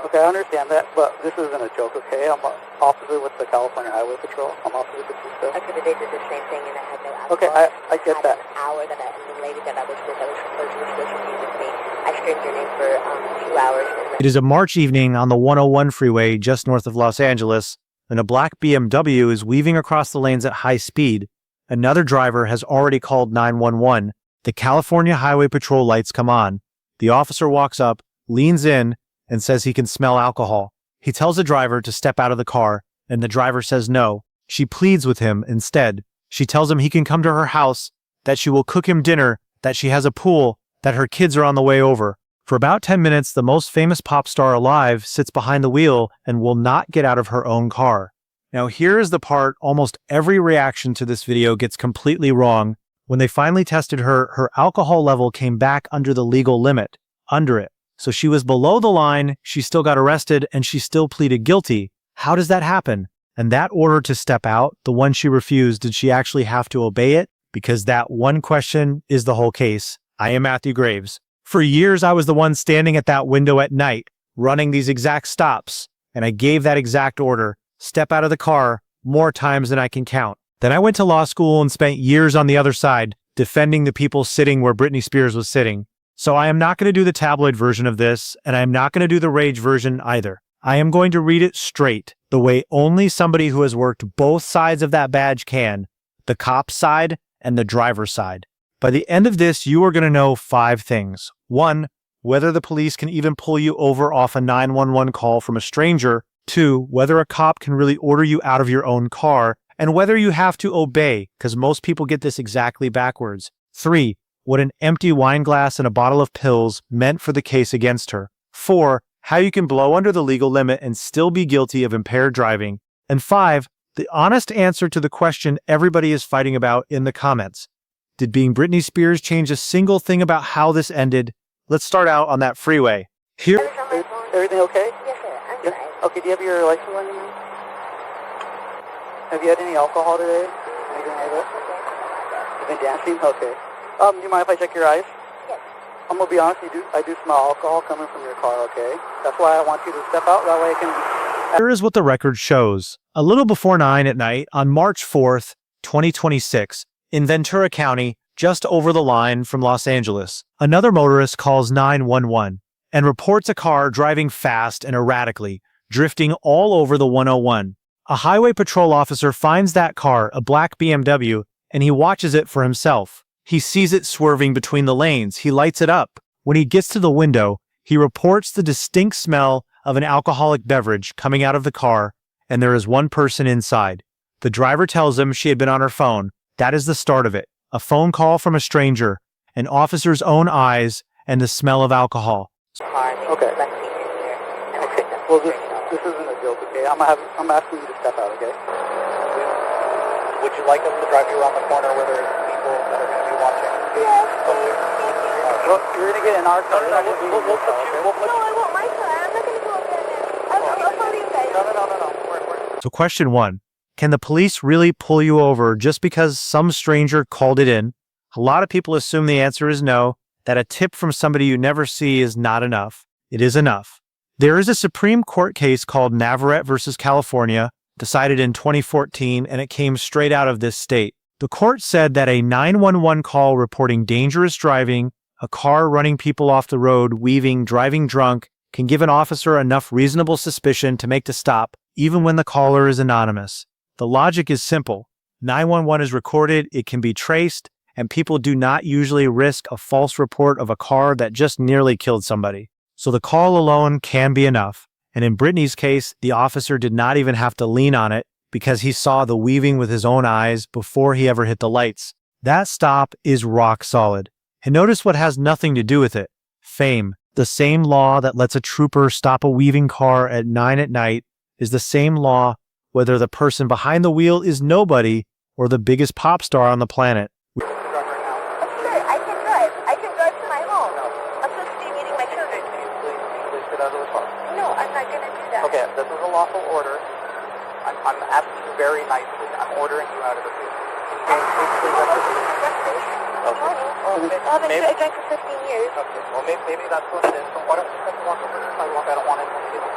Okay, I understand that, but this isn't a joke, okay? I'm an officer with the California Highway Patrol. I'm Officer Batista. Okay, but they did the same thing and I had no alcohol. Okay, I get that. An hour that the lady that I was supposed to be with me, I screamed her name for 2 hours. It is a March evening on the 101 freeway just north of Los Angeles, and a black BMW is weaving across the lanes at high speed. Another driver has already called 911. The California Highway Patrol lights come on. The officer walks up, leans in, and says he can smell alcohol. He tells the driver to step out of the car, and the driver says no. She pleads with him instead. She tells him he can come to her house, that she will cook him dinner, that she has a pool, that her kids are on the way over. For about 10 minutes, the most famous pop star alive sits behind the wheel and will not get out of her own car. Now here is the part almost every reaction to this video gets completely wrong. When they finally tested her, her alcohol level came back under the legal limit, under it. So she was below the line, she still got arrested, and she still pleaded guilty. How does that happen? And that order to step out, the one she refused, did she actually have to obey it? Because that one question is the whole case. I am Matthew Graves. For years, I was the one standing at that window at night, running these exact stops, and I gave that exact order, step out of the car, more times than I can count. Then I went to law school and spent years on the other side, defending the people sitting where Britney Spears was sitting. So I am not going to do the tabloid version of this, and I am not going to do the rage version either. I am going to read it straight, the way only somebody who has worked both sides of that badge can, the cop's side and the driver's side. By the end of this, you are going to know 5 things. 1, whether the police can even pull you over off a 911 call from a stranger. 2, whether a cop can really order you out of your own car, and whether you have to obey, because most people get this exactly backwards. 3, what an empty wine glass and a bottle of pills meant for the case against her. 4, how you can blow under the legal limit and still be guilty of impaired driving. And 5, the honest answer to the question everybody is fighting about in the comments. Did being Britney Spears change a single thing about how this ended? Let's start out on that freeway. Here. Everything okay? Yes, sir. I'm Yeah. fine. Okay, do you have your license on you? Have you had any alcohol today? Anything like that? You've been dancing? Okay. Do you mind if I check your eyes? Yes. I'm gonna be honest, I do smell alcohol coming from your car, okay? That's why I want you to step out, that way I can... Here is what the record shows. A little before 9 at night on March 4th, 2026, in Ventura County, just over the line from Los Angeles, another motorist calls 911 and reports a car driving fast and erratically, drifting all over the 101. A highway patrol officer finds that car, a black BMW, and he watches it for himself. He sees it swerving between the lanes. He lights it up. When he gets to the window, he reports the distinct smell of an alcoholic beverage coming out of the car, and there is one person inside. The driver tells him she had been on her phone. That is the start of it. A phone call from a stranger, an officer's own eyes, and the smell of alcohol. Okay. Well, this isn't a joke, okay? I'm asking you to step out, okay? Would you like us to drive you around the corner where there's people that are going to be watching? Yes, Okay. Well, you're going to get in our car. No, I want my car. I'm not going to go up there now. I'll follow you guys. No. So question 1. Can the police really pull you over just because some stranger called it in? A lot of people assume the answer is no, that a tip from somebody you never see is not enough. It is enough. There is a Supreme Court case called Navarrete versus California, decided in 2014, and it came straight out of this state. The court said that a 911 call reporting dangerous driving, a car running people off the road, weaving, driving drunk, can give an officer enough reasonable suspicion to make the stop, even when the caller is anonymous. The logic is simple. 911 is recorded, it can be traced, and people do not usually risk a false report of a car that just nearly killed somebody. So the call alone can be enough. And in Britney's case, the officer did not even have to lean on it because he saw the weaving with his own eyes before he ever hit the lights. That stop is rock solid. And notice what has nothing to do with it. Fame. The same law that lets a trooper stop a weaving car at 9 at night is the same law whether the person behind the wheel is nobody or the biggest pop star on the planet. Sure, I can drive. I can drive to my home. I'm supposed to be meeting my children. Please get out of the car. No, I'm not going to do that. Okay, this is a lawful order. I'm asking you very nicely. I'm ordering you out of the vehicle. Okay, please exit the vehicle. Okay. I drank for 15 years. Okay, well maybe that's what it is, but why don't you walk over to the sidewalk? I don't want anyone to get in the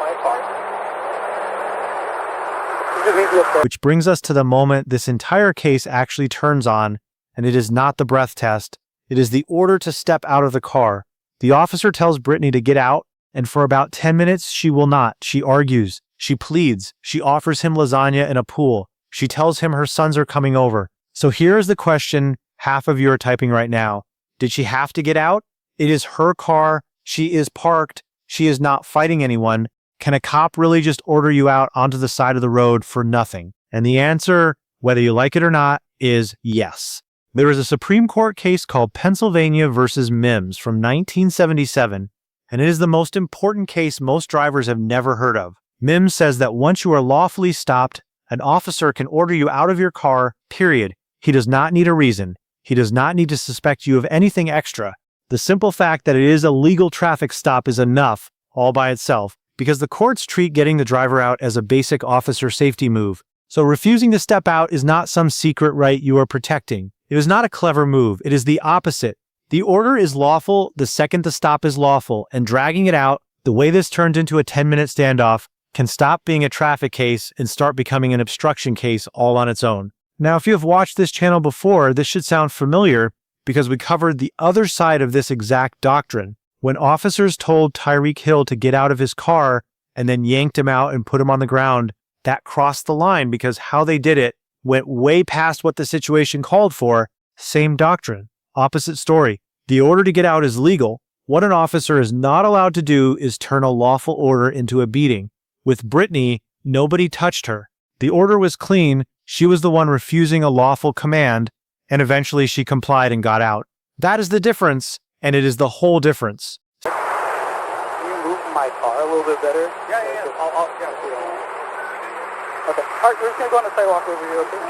just meet me up there. Which brings us to the moment this entire case actually turns on, and it is not the breath test. It is the order to step out of the car. The officer tells Britney to get out, and for about 10 minutes, she will not. She argues. She pleads. She offers him lasagna in a pool. She tells him her sons are coming over. So here is the question half of you are typing right now. Did she have to get out? It is her car. She is parked. She is not fighting anyone. Can a cop really just order you out onto the side of the road for nothing? And the answer, whether you like it or not, is yes. There is a Supreme Court case called Pennsylvania versus Mimms from 1977, and it is the most important case most drivers have never heard of. Mimms says that once you are lawfully stopped, an officer can order you out of your car, period. He does not need a reason. He does not need to suspect you of anything extra. The simple fact that it is a legal traffic stop is enough, all by itself, because the courts treat getting the driver out as a basic officer safety move. So refusing to step out is not some secret right you are protecting. It is not a clever move. It is the opposite. The order is lawful the second the stop is lawful, and dragging it out, the way this turns into a 10-minute standoff, can stop being a traffic case and start becoming an obstruction case all on its own. Now, if you have watched this channel before, this should sound familiar because we covered the other side of this exact doctrine. When officers told Tyreek Hill to get out of his car and then yanked him out and put him on the ground, that crossed the line because how they did it went way past what the situation called for. Same doctrine, opposite story. The order to get out is legal. What an officer is not allowed to do is turn a lawful order into a beating. With Britney, nobody touched her. The order was clean. She was the one refusing a lawful command, and eventually she complied and got out. That is the difference, and it is the whole difference. Can you move my car a little bit better? Yeah. Okay. All right, we're just going to go on the sidewalk over here, okay?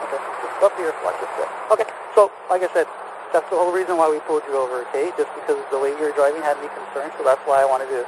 Okay. Just up here, watch this way. Okay. So, like I said, that's the whole reason why we pulled you over, okay? Just because the way you were driving had me concerned, so that's why I wanted to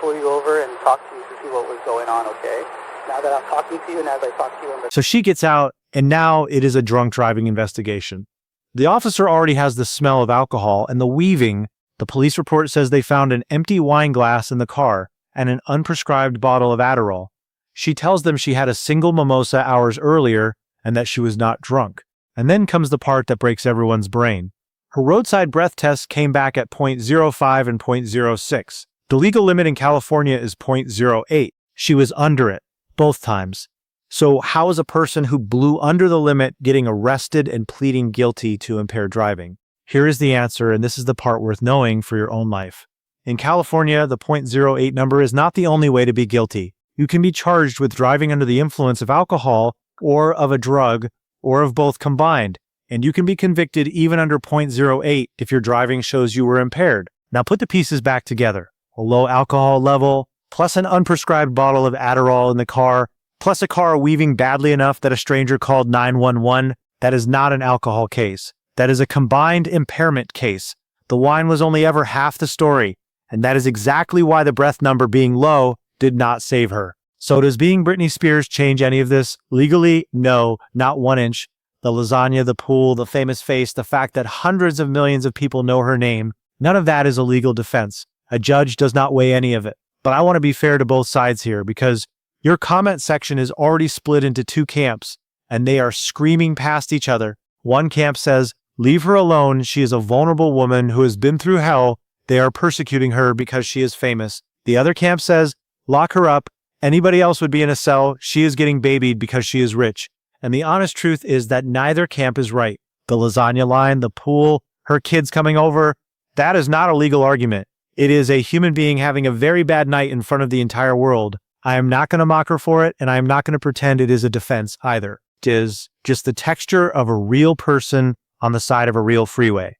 pull you over and talk to you to see what was going on, okay? Now that I'm talking to you and as I talk to you... So she gets out, and now it is a drunk driving investigation. The officer already has the smell of alcohol and the weaving. The police report says they found an empty wine glass in the car and an unprescribed bottle of Adderall. She tells them she had a single mimosa hours earlier and that she was not drunk. And then comes the part that breaks everyone's brain. Her roadside breath tests came back at 0.05 and 0.06. The legal limit in California is 0.08. She was under it, both times. So how is a person who blew under the limit getting arrested and pleading guilty to impaired driving? Here is the answer, and this is the part worth knowing for your own life. In California, the 0.08 number is not the only way to be guilty. You can be charged with driving under the influence of alcohol or of a drug or of both combined, and you can be convicted even under 0.08 if your driving shows you were impaired. Now put the pieces back together. A low alcohol level, plus an unprescribed bottle of Adderall in the car, plus a car weaving badly enough that a stranger called 911, that is not an alcohol case. That is a combined impairment case. The wine was only ever half the story, and that is exactly why the breath number being low did not save her. So does being Britney Spears change any of this? Legally, no, not 1 inch. The lasagna, the pool, the famous face, the fact that hundreds of millions of people know her name, none of that is a legal defense. A judge does not weigh any of it. But I want to be fair to both sides here because your comment section is already split into two camps, and they are screaming past each other. One camp says, leave her alone. She is a vulnerable woman who has been through hell. They are persecuting her because she is famous. The other camp says, lock her up. Anybody else would be in a cell. She is getting babied because she is rich. And the honest truth is that neither camp is right. The lasagna line, the pool, her kids coming over, that is not a legal argument. It is a human being having a very bad night in front of the entire world. I am not going to mock her for it, and I am not going to pretend it is a defense either. It is just the texture of a real person on the side of a real freeway.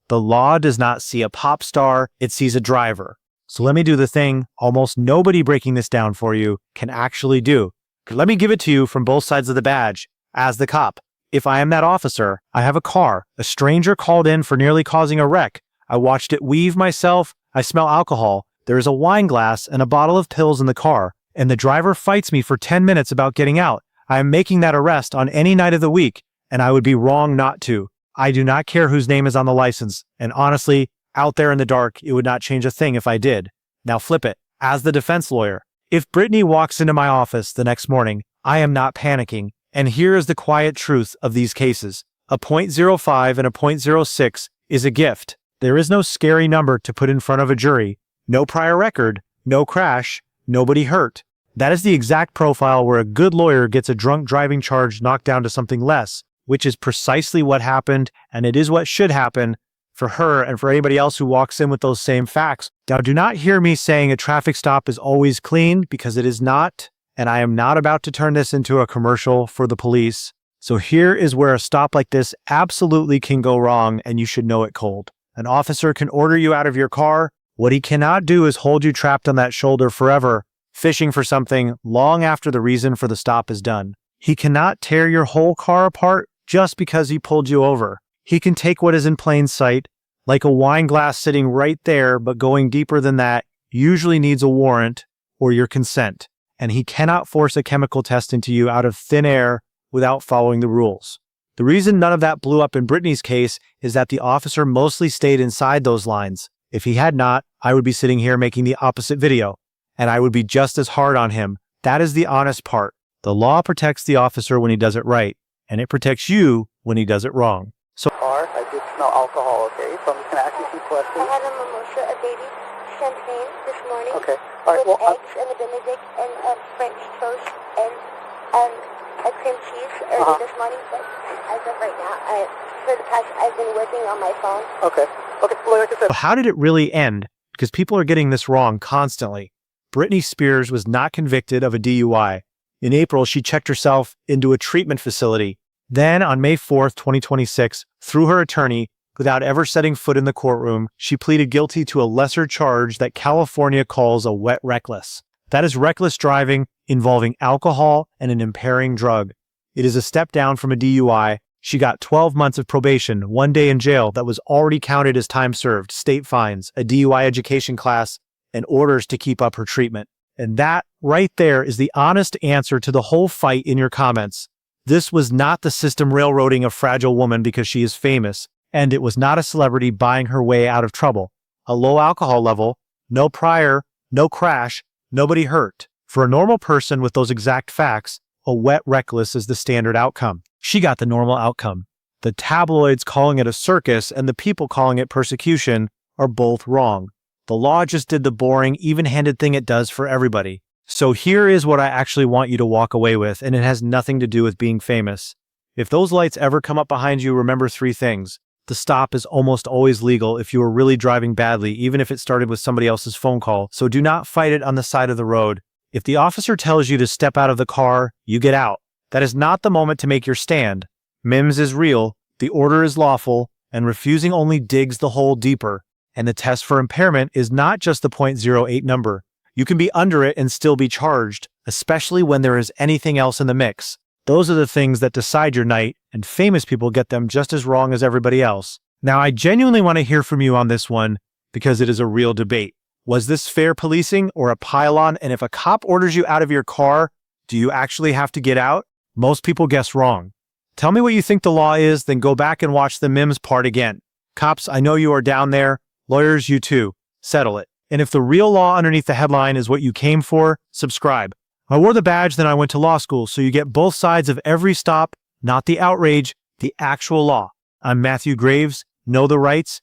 The law does not see a pop star, it sees a driver. So let me do the thing almost nobody breaking this down for you can actually do. Let me give it to you from both sides of the badge. As the cop, if I am that officer, I have a car. A stranger called in for nearly causing a wreck. I watched it weave myself. I smell alcohol. There is a wine glass and a bottle of pills in the car, and the driver fights me for 10 minutes about getting out. I am making that arrest on any night of the week, and I would be wrong not to. I do not care whose name is on the license, and honestly, out there in the dark, it would not change a thing if I did. Now flip it. As the defense lawyer, if Britney walks into my office the next morning, I am not panicking. And here is the quiet truth of these cases. A .05 and a .06 is a gift. There is no scary number to put in front of a jury. No prior record, no crash, nobody hurt. That is the exact profile where a good lawyer gets a drunk driving charge knocked down to something less, which is precisely what happened, and it is what should happen for her and for anybody else who walks in with those same facts. Now, do not hear me saying a traffic stop is always clean, because it is not, and I am not about to turn this into a commercial for the police. So here is where a stop like this absolutely can go wrong, and you should know it cold. An officer can order you out of your car. What he cannot do is hold you trapped on that shoulder forever, fishing for something long after the reason for the stop is done. He cannot tear your whole car apart just because he pulled you over. He can take what is in plain sight, like a wine glass sitting right there, but going deeper than that usually needs a warrant or your consent. And he cannot force a chemical test into you out of thin air without following the rules. The reason none of that blew up in Britney's case is that the officer mostly stayed inside those lines. If he had not, I would be sitting here making the opposite video, and I would be just as hard on him. That is the honest part. The law protects the officer when he does it right, and it protects you when he does it wrong. So I did smell alcohol, okay? So I'm just going to ask you some questions. I had a mimosa, a baby champagne this morning. Okay. All right, with well, eggs and a Benedict and French toast and a cream cheese early this morning. But as of right now, I've been working on my phone. Okay. Okay, well, like I said. how did it really end? Because people are getting this wrong constantly. Britney Spears was not convicted of a DUI. In April, she checked herself into a treatment facility. Then, on May 4th, 2026, through her attorney, without ever setting foot in the courtroom, she pleaded guilty to a lesser charge that California calls a wet reckless. That is reckless driving involving alcohol and an impairing drug. It is a step down from a DUI. She got 12 months of probation, 1 day in jail that was already counted as time served, state fines, a DUI education class, and orders to keep up her treatment. And that right there is the honest answer to the whole fight in your comments. This was not the system railroading a fragile woman because she is famous, and it was not a celebrity buying her way out of trouble. A low alcohol level, no prior, no crash, nobody hurt. For a normal person with those exact facts, a wet reckless is the standard outcome. She got the normal outcome. The tabloids calling it a circus and the people calling it persecution are both wrong. The law just did the boring, even-handed thing it does for everybody. So here is what I actually want you to walk away with, and it has nothing to do with being famous. If those lights ever come up behind you, remember 3 things. The stop is almost always legal if you are really driving badly, even if it started with somebody else's phone call, so do not fight it on the side of the road. If the officer tells you to step out of the car, you get out. That is not the moment to make your stand. Mimms is real, the order is lawful, and refusing only digs the hole deeper. And the test for impairment is not just the .08 number. You can be under it and still be charged, especially when there is anything else in the mix. Those are the things that decide your night, and famous people get them just as wrong as everybody else. Now, I genuinely want to hear from you on this one because it is a real debate. Was this fair policing or a pile-on? And if a cop orders you out of your car, do you actually have to get out? Most people guess wrong. Tell me what you think the law is, then go back and watch the Mimms part again. Cops, I know you are down there. Lawyers, you too. Settle it. And if the real law underneath the headline is what you came for, subscribe. I wore the badge, then I went to law school, so you get both sides of every stop, not the outrage, the actual law. I'm Matthew Graves. Know the rights,